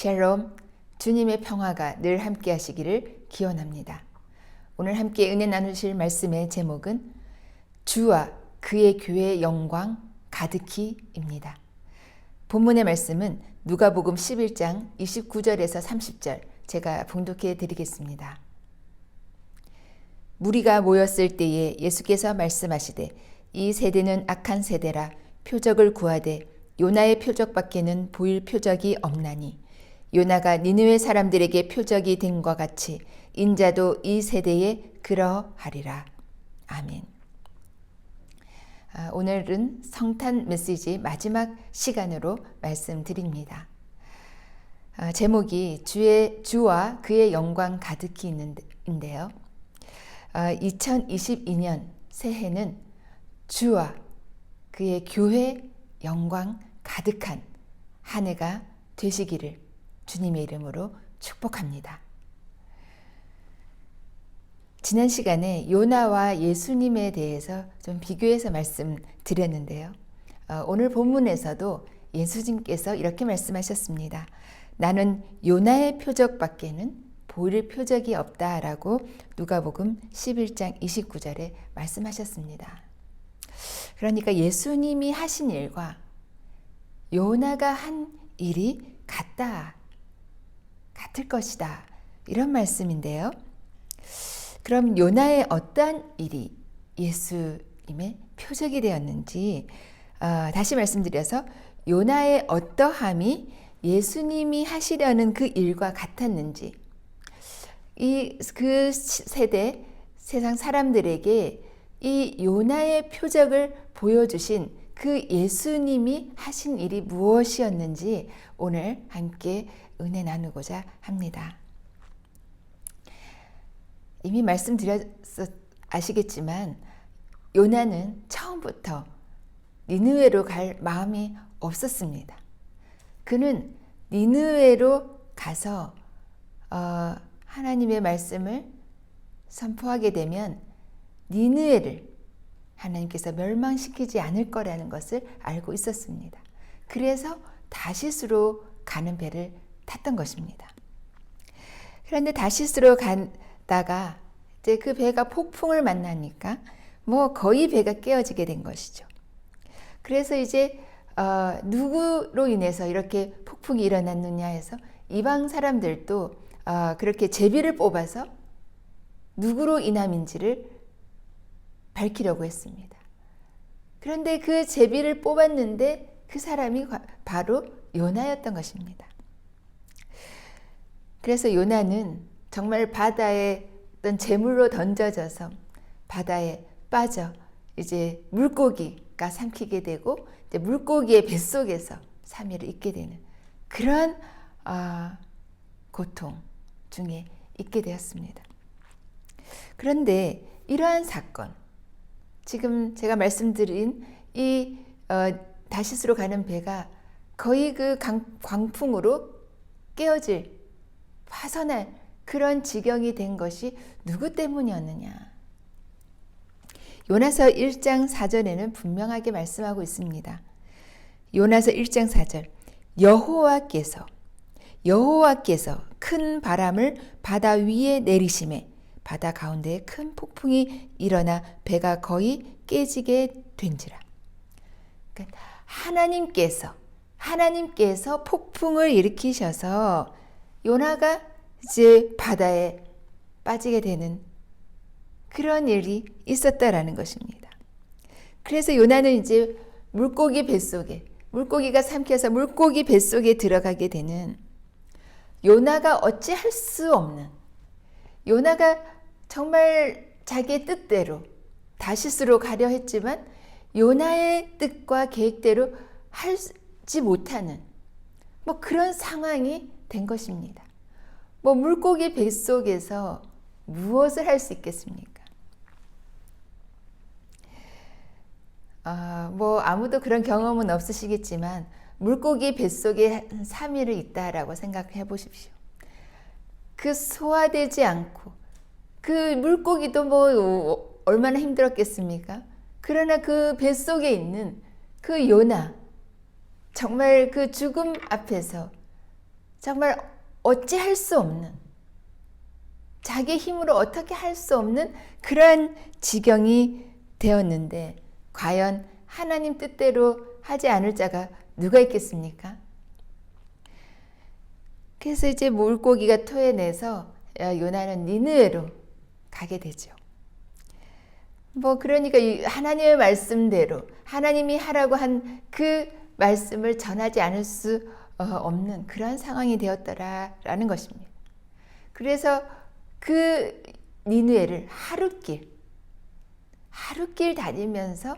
샬롬, 주님의 평화가 늘 함께 하시기를 기원합니다. 오늘 함께 은혜 나누실 말씀의 제목은 주와 그의 교회의 영광 가득히입니다. 본문의 말씀은 누가복음 11장 29절에서 30절 제가 봉독해 드리겠습니다. 무리가 모였을 때에 예수께서 말씀하시되 이 세대는 악한 세대라 표적을 구하되 요나의 표적밖에는 보일 표적이 없나니 요나가 니느웨 사람들에게 표적이 됨과 같이 인자도 이 세대에 그러하리라. 아멘. 오늘은 성탄 메시지 마지막 시간으로 말씀드립니다. 제목이 주와 그의 영광 가득히 있는데요. 2022년 새해는 주와 그의 교회 영광 가득한 한 해가 되시기를 주님의 이름으로 축복합니다. 지난 시간에 요나와 예수님에 대해서 좀 비교해서 말씀드렸는데요. 오늘 본문에서도 예수님께서 이렇게 말씀하셨습니다. 나는 요나의 표적밖에는 보일 표적이 없다라고 누가복음 11장 29절에 말씀하셨습니다. 그러니까 예수님이 하신 일과 요나가 한 일이 같을 것이다. 이런 말씀인데요. 그럼 요나의 어떠한 일이 예수님의 표적이 되었는지 다시 말씀드려서 요나의 어떠함이 예수님이 하시려는 그 일과 같았는지 그 세대 세상 사람들에게 이 요나의 표적을 보여주신 그 예수님이 하신 일이 무엇이었는지 오늘 함께 은혜 나누고자 합니다. 이미 말씀드려서 아시겠지만 요나는 처음부터 니느웨로 갈 마음이 없었습니다. 그는 니느웨로 가서 하나님의 말씀을 선포하게 되면 니느웨를 하나님께서 멸망시키지 않을 거라는 것을 알고 있었습니다. 그래서 다시스로 가는 배를 탔던 것입니다. 그런데 다시스로 가다가 이제 그 배가 폭풍을 만나니까 거의 배가 깨어지게 된 것이죠. 그래서 이제 누구로 인해서 이렇게 폭풍이 일어났느냐 해서 이방 사람들도 그렇게 제비를 뽑아서 누구로 인함인지를 밝히려고 했습니다. 그런데 그 제비를 뽑았는데 그 사람이 바로 요나였던 것입니다. 그래서 요나는 정말 바다에 어떤 재물로 던져져서 바다에 빠져 이제 물고기가 삼키게 되고 이제 물고기의 뱃속에서 3일을 있게 되는 그런 고통 중에 있게 되었습니다. 그런데 이러한 사건, 지금 제가 말씀드린 이 다시스로 가는 배가 거의 그 광풍으로 깨어질 파선할 그런 지경이 된 것이 누구 때문이었느냐? 요나서 1장 4절에는 분명하게 말씀하고 있습니다. 요나서 1장 4절 여호와께서 큰 바람을 바다 위에 내리심에 바다 가운데에 큰 폭풍이 일어나 배가 거의 깨지게 된지라. 그러니까 하나님께서 폭풍을 일으키셔서 요나가 이제 바다에 빠지게 되는 그런 일이 있었다라는 것입니다. 그래서 요나는 이제 물고기가 삼켜서 물고기 뱃속에 들어가게 되는 요나가 어찌할 수 없는 요나가 정말 자기의 뜻대로 다시스로 가려 했지만 요나의 뜻과 계획대로 하지 못하는 그런 상황이 된 것입니다. 물고기 뱃속에서 무엇을 할 수 있겠습니까? 아무도 그런 경험은 없으시겠지만 물고기 뱃속에 3일을 있다라고 생각해 보십시오. 그 소화되지 않고 그 물고기도 얼마나 힘들었겠습니까? 그러나 그 뱃속에 있는 그 요나, 정말 그 죽음 앞에서 정말 어찌할 수 없는, 자기 힘으로 어떻게 할 수 없는 그런 지경이 되었는데 과연 하나님 뜻대로 하지 않을 자가 누가 있겠습니까? 그래서 이제 물고기가 토해내서 요나는 니느웨로 가게 되죠. 그러니까 하나님의 말씀대로 하나님이 하라고 한 그 말씀을 전하지 않을 수 없는 그런 상황이 되었더라라는 것입니다. 그래서 그 니느웨를 하룻길 다니면서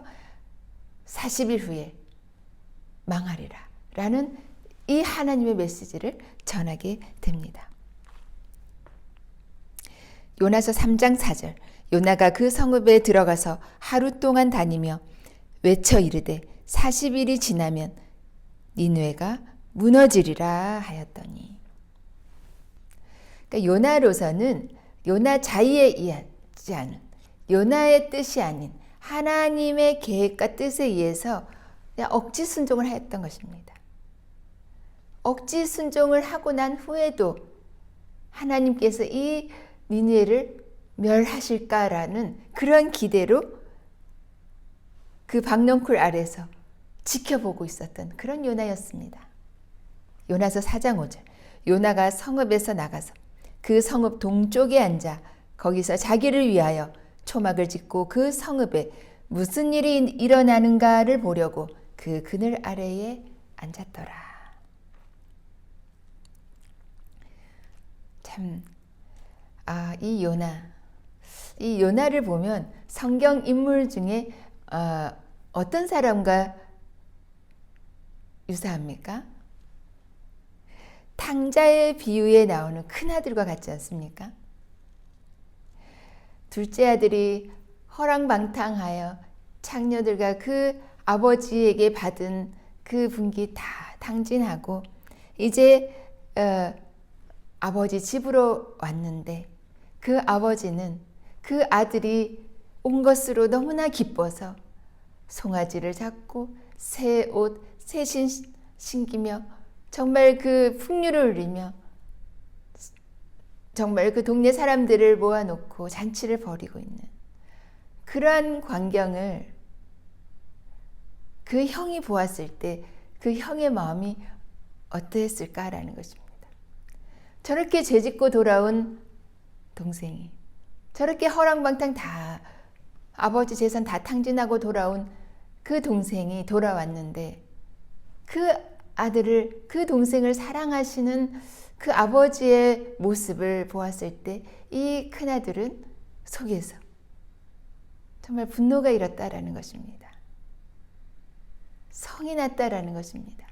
40일 후에 망하리라 라는 이 하나님의 메시지를 전하게 됩니다. 요나서 3장 4절, 요나가 그 성읍에 들어가서 하루 동안 다니며 외쳐 이르되 40일이 지나면 니느웨가 무너지리라 하였더니. 그러니까 요나로서는 요나 자의에 의하지 않은, 요나의 뜻이 아닌 하나님의 계획과 뜻에 의해서 그냥 억지 순종을 하였던 것입니다. 억지 순종을 하고 난 후에도 하나님께서 이 니느웨를 멸하실까라는 그런 기대로 그 박넝쿨 아래서 지켜보고 있었던 그런 요나였습니다. 요나서 4장 5절, 요나가 성읍에서 나가서 그 성읍 동쪽에 앉아 거기서 자기를 위하여 초막을 짓고 그 성읍에 무슨 일이 일어나는가를 보려고 그 그늘 아래에 앉았더라. 참, 이 요나를 보면 성경 인물 중에 어떤 사람과 유사합니까? 탕자의 비유에 나오는 큰아들과 같지 않습니까? 둘째 아들이 허랑방탕하여 창녀들과 그 아버지에게 받은 그 분기 다 탕진하고 이제 아버지 집으로 왔는데 그 아버지는 그 아들이 온 것으로 너무나 기뻐서 송아지를 잡고 새 옷, 새 신 신기며 정말 그 풍류를 누리며 정말 그 동네 사람들을 모아놓고 잔치를 벌이고 있는 그러한 광경을 그 형이 보았을 때 그 형의 마음이 어떠했을까라는 것입니다. 저렇게 죄짓고 돌아온 동생이, 저렇게 허랑방탕 다 아버지 재산 다 탕진하고 돌아온 그 동생이 돌아왔는데 그 아들을, 그 동생을 사랑하시는 그 아버지의 모습을 보았을 때 이 큰아들은 속에서 정말 분노가 일었다라는 것입니다. 성이 났다라는 것입니다.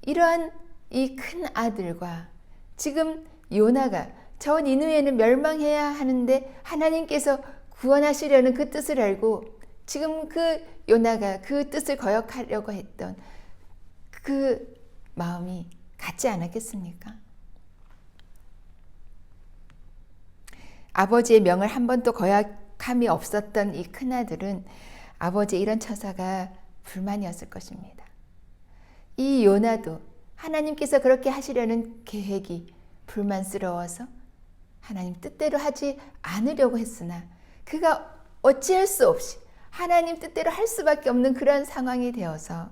이러한 이 큰 아들과 지금 요나가 저 니느웨는 멸망해야 하는데 하나님께서 구원하시려는 그 뜻을 알고 지금 그 요나가 그 뜻을 거역하려고 했던 그 마음이 같지 않았겠습니까? 아버지의 명을 한 번도 거역함이 없었던 이 큰아들은 아버지의 이런 처사가 불만이었을 것입니다. 이 요나도 하나님께서 그렇게 하시려는 계획이 불만스러워서 하나님 뜻대로 하지 않으려고 했으나 그가 어찌할 수 없이 하나님 뜻대로 할 수밖에 없는 그런 상황이 되어서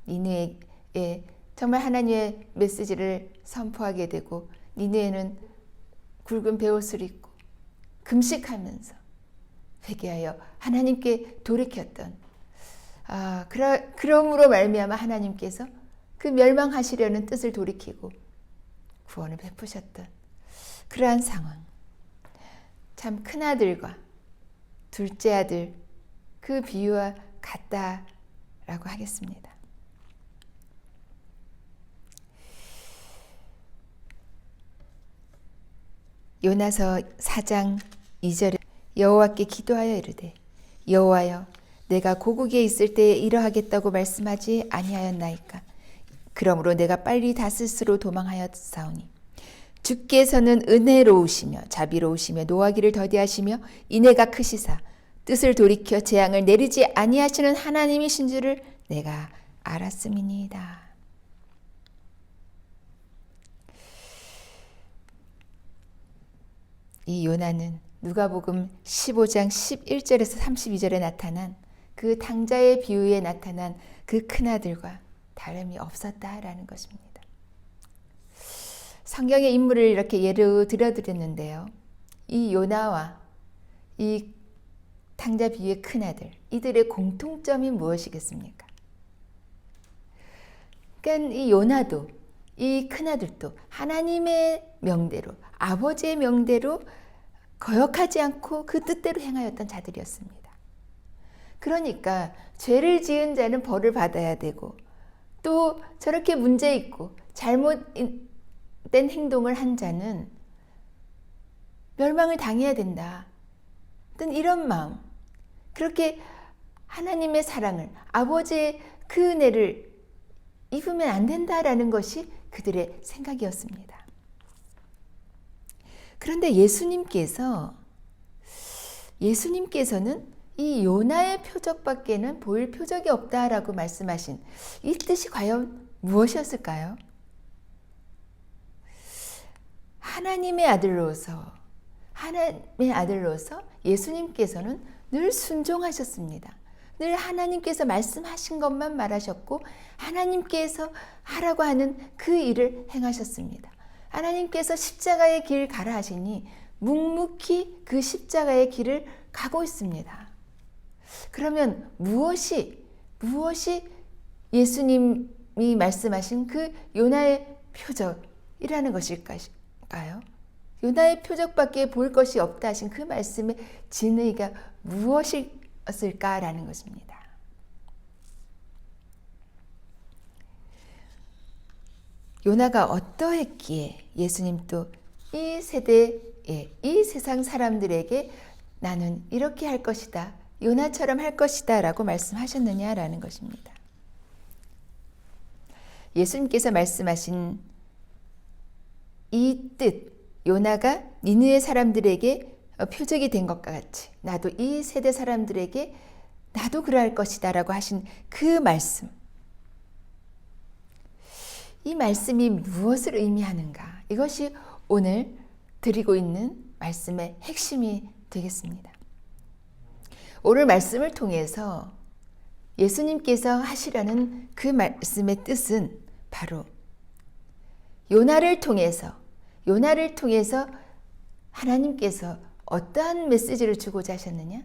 니느웨에 정말 하나님의 메시지를 선포하게 되고 니느웨는 굵은 베옷을 입고 금식하면서 회개하여 하나님께 돌이켰던 그러므로 말미암아 하나님께서 그 멸망하시려는 뜻을 돌이키고 구원을 베푸셨던 그러한 상황. 참 큰아들과 둘째 아들 그 비유와 같다라고 하겠습니다. 요나서 4장 2절에 여호와께 기도하여 이르되 여호와여 내가 고국에 있을 때에 이러하겠다고 말씀하지 아니하였나이까. 그러므로 내가 빨리 다스스로 도망하였사오니 주께서는 은혜로우시며 자비로우시며 노하기를 더디하시며 인애가 크시사 뜻을 돌이켜 재앙을 내리지 아니하시는 하나님이신 줄을 내가 알았음이니이다. 이 요나는 누가복음 15장 11절에서 32절에 나타난 그 당자의 비유에 나타난 그 큰아들과 다름이 없었다라는 것입니다. 성경의 인물을 이렇게 예로 들어드렸는데요. 이 요나와 이 당자 비유의 큰아들, 이들의 공통점이 무엇이겠습니까? 그러니까 이 요나도 이 큰아들도 하나님의 명대로, 아버지의 명대로 거역하지 않고 그 뜻대로 행하였던 자들이었습니다. 그러니까 죄를 지은 자는 벌을 받아야 되고 또 저렇게 문제 있고 잘못된 행동을 한 자는 멸망을 당해야 된다. 어떤 이런 마음, 그렇게 하나님의 사랑을, 아버지의 그 은혜를 입으면 안 된다라는 것이 그들의 생각이었습니다. 그런데 예수님께서는 이 요나의 표적밖에는 보일 표적이 없다라고 말씀하신 이 뜻이 과연 무엇이었을까요? 하나님의 아들로서 예수님께서는 늘 순종하셨습니다. 늘 하나님께서 말씀하신 것만 말하셨고 하나님께서 하라고 하는 그 일을 행하셨습니다. 하나님께서 십자가의 길 가라 하시니 묵묵히 그 십자가의 길을 가고 있습니다. 그러면 무엇이 예수님이 말씀하신 그 요나의 표적이라는 것일까요? 요나의 표적밖에 볼 것이 없다 하신 그 말씀의 진의가 무엇이었을까라는 것입니다. 요나가 어떠했기에 예수님도 이 세대에, 이 세상 사람들에게 나는 이렇게 할 것이다, 요나처럼 할 것이다 라고 말씀하셨느냐라는 것입니다. 예수님께서 말씀하신 이 뜻, 요나가 니느웨 사람들에게 표적이 된 것과 같이 나도 이 세대 사람들에게 나도 그러할 것이다 라고 하신 그 말씀, 이 말씀이 무엇을 의미하는가, 이것이 오늘 드리고 있는 말씀의 핵심이 되겠습니다. 오늘 말씀을 통해서 예수님께서 하시려는 그 말씀의 뜻은 바로 요나를 통해서 하나님께서 어떠한 메시지를 주고자 하셨느냐?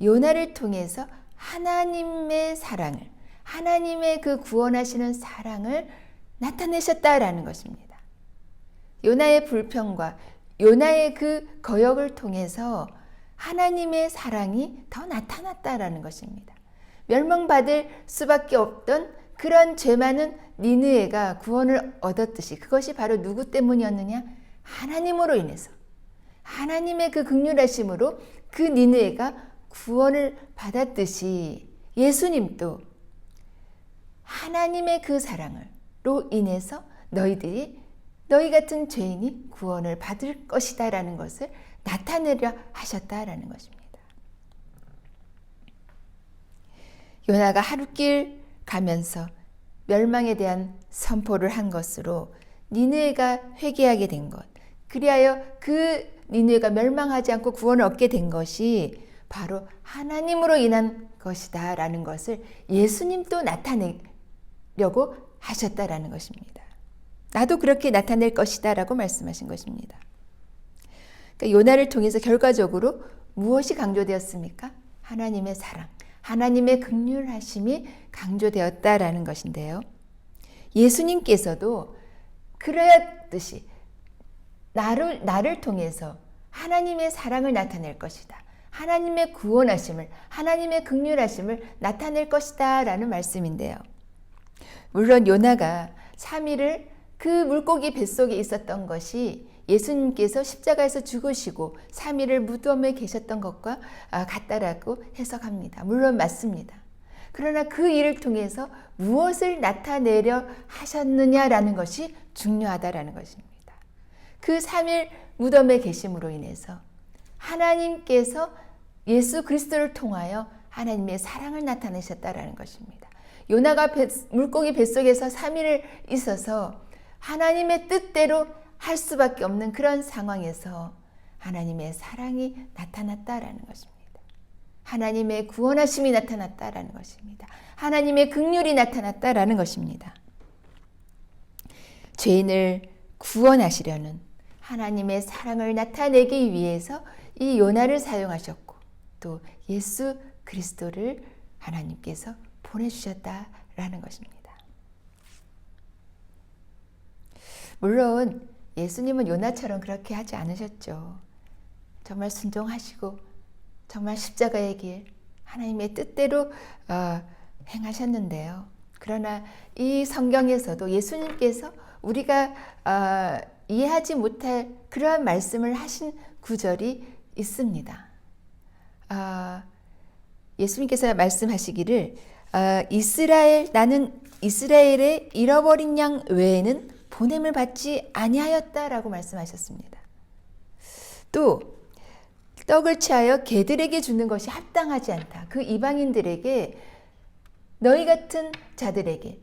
요나를 통해서 하나님의 사랑을, 하나님의 그 구원하시는 사랑을 나타내셨다라는 것입니다. 요나의 불평과 요나의 그 거역을 통해서 하나님의 사랑이 더 나타났다라는 것입니다. 멸망받을 수밖에 없던 그런 죄 많은 니느웨가 구원을 얻었듯이 그것이 바로 누구 때문이었느냐? 하나님으로 인해서, 하나님의 그 긍휼하심으로 그 니느웨가 구원을 받았듯이 예수님도 하나님의 그 사랑으로 인해서 너희 같은 죄인이 구원을 받을 것이다 라는 것을 나타내려 하셨다라는 것입니다. 요나가 하룻길 가면서 멸망에 대한 선포를 한 것으로 니느웨가 회개하게 된 것, 그리하여 그 니느웨가 멸망하지 않고 구원을 얻게 된 것이 바로 하나님으로 인한 것이다 라는 것을 예수님도 나타내려고 하셨다라는 것입니다. 나도 그렇게 나타낼 것이다 라고 말씀하신 것입니다. 그러니까 요나를 통해서 결과적으로 무엇이 강조되었습니까? 하나님의 사랑, 하나님의 긍휼하심이 강조되었다라는 것인데요. 예수님께서도 그러했듯이 나를 통해서 하나님의 사랑을 나타낼 것이다, 하나님의 구원하심을, 하나님의 긍휼하심을 나타낼 것이다 라는 말씀인데요. 물론 요나가 3일을 그 물고기 뱃속에 있었던 것이 예수님께서 십자가에서 죽으시고 3일을 무덤에 계셨던 것과 같다라고 해석합니다. 물론 맞습니다. 그러나 그 일을 통해서 무엇을 나타내려 하셨느냐라는 것이 중요하다라는 것입니다. 그 3일 무덤에 계심으로 인해서 하나님께서 예수 그리스도를 통하여 하나님의 사랑을 나타내셨다라는 것입니다. 요나가 물고기 뱃속에서 3일을 있어서 하나님의 뜻대로 할 수밖에 없는 그런 상황에서 하나님의 사랑이 나타났다라는 것입니다. 하나님의 구원하심이 나타났다라는 것입니다. 하나님의 긍휼이 나타났다라는 것입니다. 죄인을 구원하시려는 하나님의 사랑을 나타내기 위해서 이 요나를 사용하셨고 또 예수 그리스도를 하나님께서 보내주셨다라는 것입니다. 물론 예수님은 요나처럼 그렇게 하지 않으셨죠. 정말 순종하시고 정말 십자가의 길 하나님의 뜻대로 행하셨는데요. 그러나 이 성경에서도 예수님께서 우리가 이해하지 못할 그러한 말씀을 하신 구절이 있습니다. 예수님께서 말씀하시기를 나는 이스라엘의 잃어버린 양 외에는 보냄을 받지 아니하였다라고 말씀하셨습니다. 또 떡을 취하여 개들에게 주는 것이 합당하지 않다. 그 이방인들에게 너희 같은 자들에게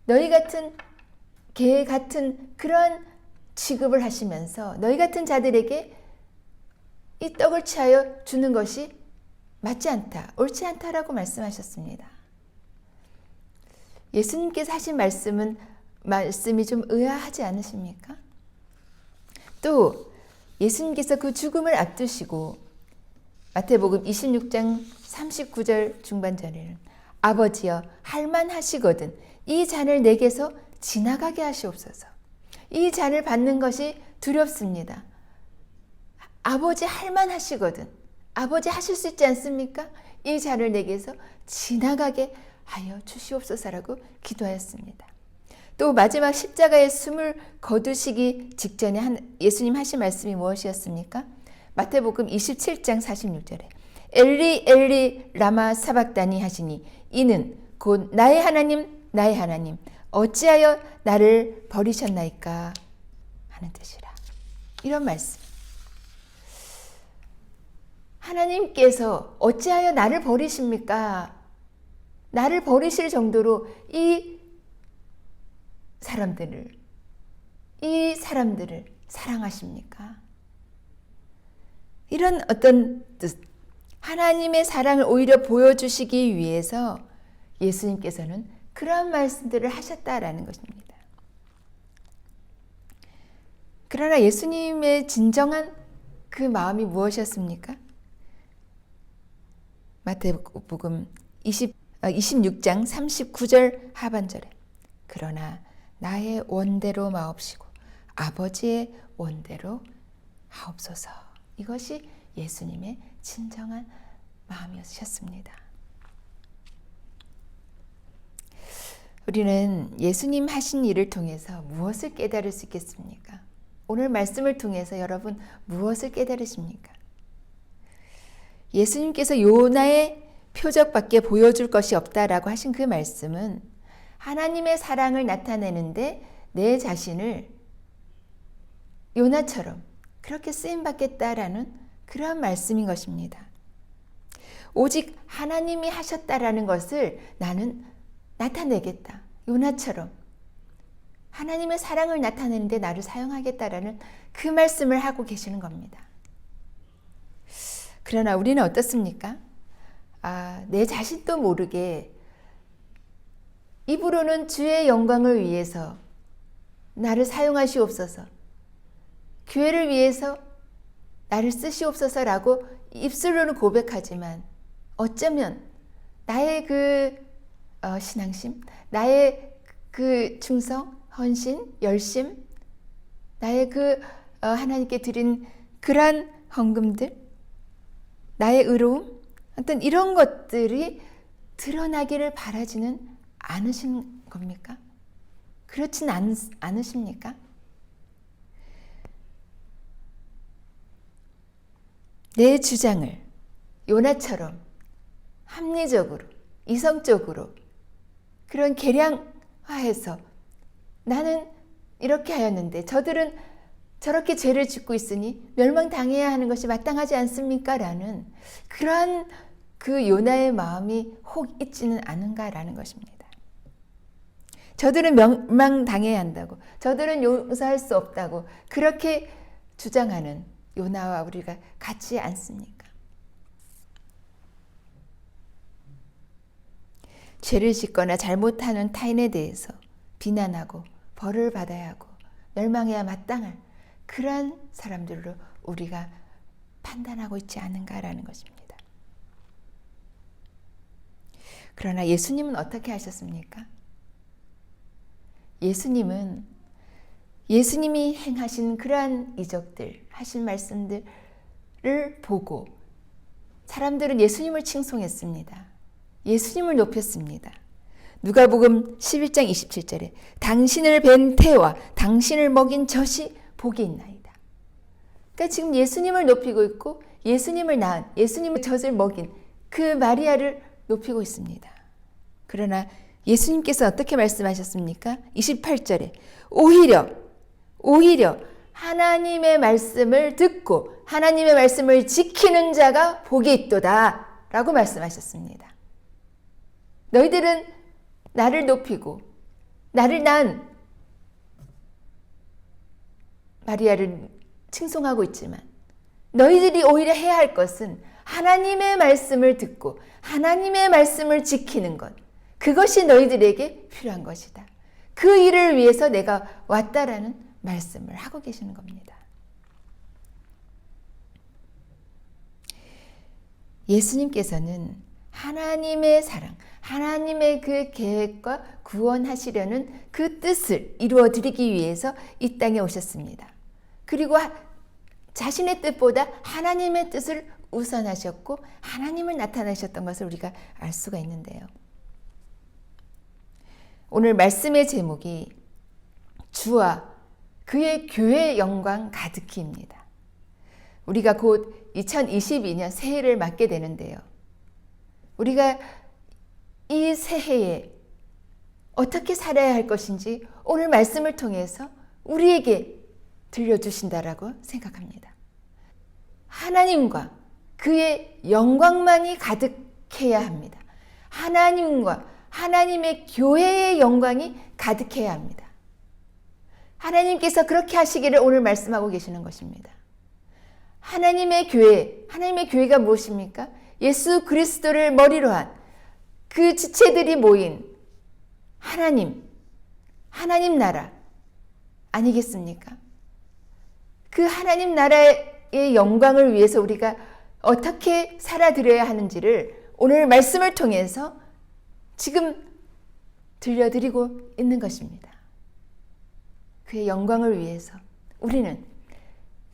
너희 같은 개 같은 그런 취급을 하시면서 너희 같은 자들에게 이 떡을 취하여 주는 것이 맞지 않다, 옳지 않다라고 말씀하셨습니다. 예수님께서 하신 말씀이 좀 의아하지 않으십니까? 또 예수님께서 그 죽음을 앞두시고 마태복음 26장 39절 중반절에는 아버지여 할만하시거든 이 잔을 내게서 지나가게 하시옵소서. 이 잔을 받는 것이 두렵습니다. 아버지 할만하시거든. 아버지 하실 수 있지 않습니까? 이 잔을 내게서 지나가게 하여 주시옵소서라고 기도하였습니다. 또 마지막 십자가의 숨을 거두시기 직전에 예수님 하신 말씀이 무엇이었습니까? 마태복음 27장 46절에 엘리 엘리 라마 사박다니 하시니 이는 곧 나의 하나님 어찌하여 나를 버리셨나이까 하는 뜻이라. 이런 말씀. 하나님께서 어찌하여 나를 버리십니까? 나를 버리실 정도로 이 사람들을 사랑하십니까? 이런 어떤 뜻, 하나님의 사랑을 오히려 보여주시기 위해서 예수님께서는 그러한 말씀들을 하셨다라는 것입니다. 그러나 예수님의 진정한 그 마음이 무엇이었습니까? 마태복음 26장 39절 하반절에 그러나 나의 원대로 마옵시고 아버지의 원대로 하옵소서. 이것이 예수님의 진정한 마음이셨습니다. 우리는 예수님 하신 일을 통해서 무엇을 깨달을 수 있겠습니까? 오늘 말씀을 통해서 여러분 무엇을 깨달으십니까? 예수님께서 요나의 표적밖에 보여줄 것이 없다라고 하신 그 말씀은 하나님의 사랑을 나타내는데 내 자신을 요나처럼 그렇게 쓰임받겠다라는 그러한 말씀인 것입니다. 오직 하나님이 하셨다라는 것을 나는 나타내겠다. 요나처럼 하나님의 사랑을 나타내는데 나를 사용하겠다라는 그 말씀을 하고 계시는 겁니다. 그러나 우리는 어떻습니까? 내 자신도 모르게 입으로는 주의 영광을 위해서 나를 사용하시옵소서, 교회를 위해서 나를 쓰시옵소서라고 입술로는 고백하지만 어쩌면 나의 그 신앙심, 나의 그 충성, 헌신, 열심, 나의 그 하나님께 드린 그러한 헌금들, 나의 의로움, 어떤 이런 것들이 드러나기를 바라지는 않으신 겁니까? 그렇진 않으십니까? 내 주장을 요나처럼 합리적으로, 이성적으로 그런 계량화해서 나는 이렇게 하였는데 저들은 저렇게 죄를 짓고 있으니 멸망당해야 하는 것이 마땅하지 않습니까? 라는 그러한 그 요나의 마음이 혹 있지는 않은가라는 것입니다. 저들은 멸망당해야 한다고, 저들은 용서할 수 없다고 그렇게 주장하는 요나와 우리가 같지 않습니까? 죄를 짓거나 잘못하는 타인에 대해서 비난하고 벌을 받아야 하고 멸망해야 마땅할 그러한 사람들로 우리가 판단하고 있지 않은가라는 것입니다. 그러나 예수님은 어떻게 하셨습니까? 예수님이 행하신 그러한 이적들, 하신 말씀들을 보고 사람들은 예수님을 칭송했습니다. 예수님을 높였습니다. 누가복음 11장 27절에 당신을 뵌 태와 당신을 먹인 젖이 복이 있나이다. 그러니까 지금 예수님을 높이고 있고 예수님을 낳은, 예수님의 젖을 먹인 그 마리아를 높이고 있습니다. 그러나 예수님께서 어떻게 말씀하셨습니까? 28절에 오히려 하나님의 말씀을 듣고 하나님의 말씀을 지키는 자가 복이 있도다 라고 말씀하셨습니다. 너희들은 나를 높이고 나를 낳은 마리아를 칭송하고 있지만 너희들이 오히려 해야 할 것은 하나님의 말씀을 듣고 하나님의 말씀을 지키는 것, 그것이 너희들에게 필요한 것이다. 그 일을 위해서 내가 왔다라는 말씀을 하고 계시는 겁니다. 예수님께서는 하나님의 사랑, 하나님의 그 계획과 구원하시려는 그 뜻을 이루어드리기 위해서 이 땅에 오셨습니다. 그리고 자신의 뜻보다 하나님의 뜻을 우선하셨고 하나님을 나타내셨던 것을 우리가 알 수가 있는데요. 오늘 말씀의 제목이 주와 그의 교회의 영광 가득히입니다. 우리가 곧 2022년 새해를 맞게 되는데요. 우리가 이 새해에 어떻게 살아야 할 것인지 오늘 말씀을 통해서 우리에게 들려주신다라고 생각합니다. 하나님과 그의 영광만이 가득해야 합니다. 하나님과 하나님의 교회의 영광이 가득해야 합니다. 하나님께서 그렇게 하시기를 오늘 말씀하고 계시는 것입니다. 하나님의 교회가 무엇입니까? 예수 그리스도를 머리로 한 그 지체들이 모인 하나님 나라 아니겠습니까? 그 하나님 나라의 영광을 위해서 우리가 어떻게 살아드려야 하는지를 오늘 말씀을 통해서 지금 들려드리고 있는 것입니다. 그의 영광을 위해서 우리는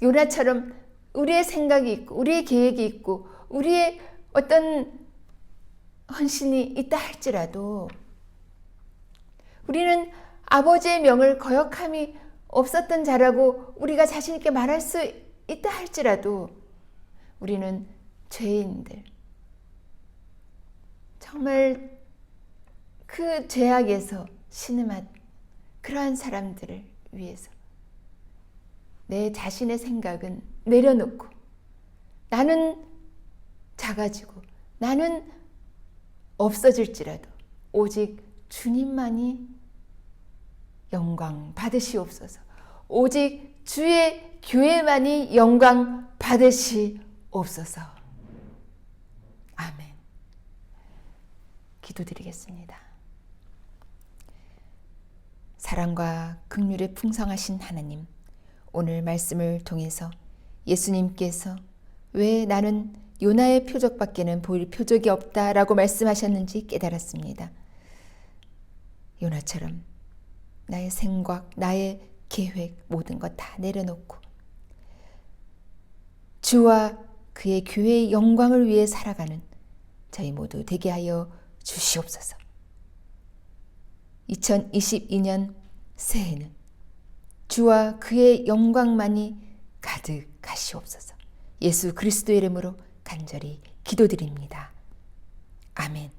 요나처럼 우리의 생각이 있고 우리의 계획이 있고 우리의 어떤 헌신이 있다 할지라도 우리는 아버지의 명을 거역함이 없었던 자라고 우리가 자신 있게 말할 수 있다 할지라도 우리는 죄인들, 정말 그 죄악에서 신음한 그러한 사람들을 위해서 내 자신의 생각은 내려놓고 나는 작아지고 나는 없어질지라도 오직 주님만이 영광 받으시옵소서. 오직 주의 교회만이 영광 받으시옵소서. 아멘. 기도드리겠습니다. 사랑과 긍휼에 풍성하신 하나님, 오늘 말씀을 통해서 예수님께서 왜 나는 요나의 표적밖에는 보일 표적이 없다라고 말씀하셨는지 깨달았습니다. 요나처럼 나의 생각, 나의 계획 모든 것 다 내려놓고 주와 그의 교회의 영광을 위해 살아가는 저희 모두 되게 하여 주시옵소서. 2022년 새해는 주와 그의 영광만이 가득하시옵소서. 예수 그리스도의 이름으로 간절히 기도드립니다. 아멘.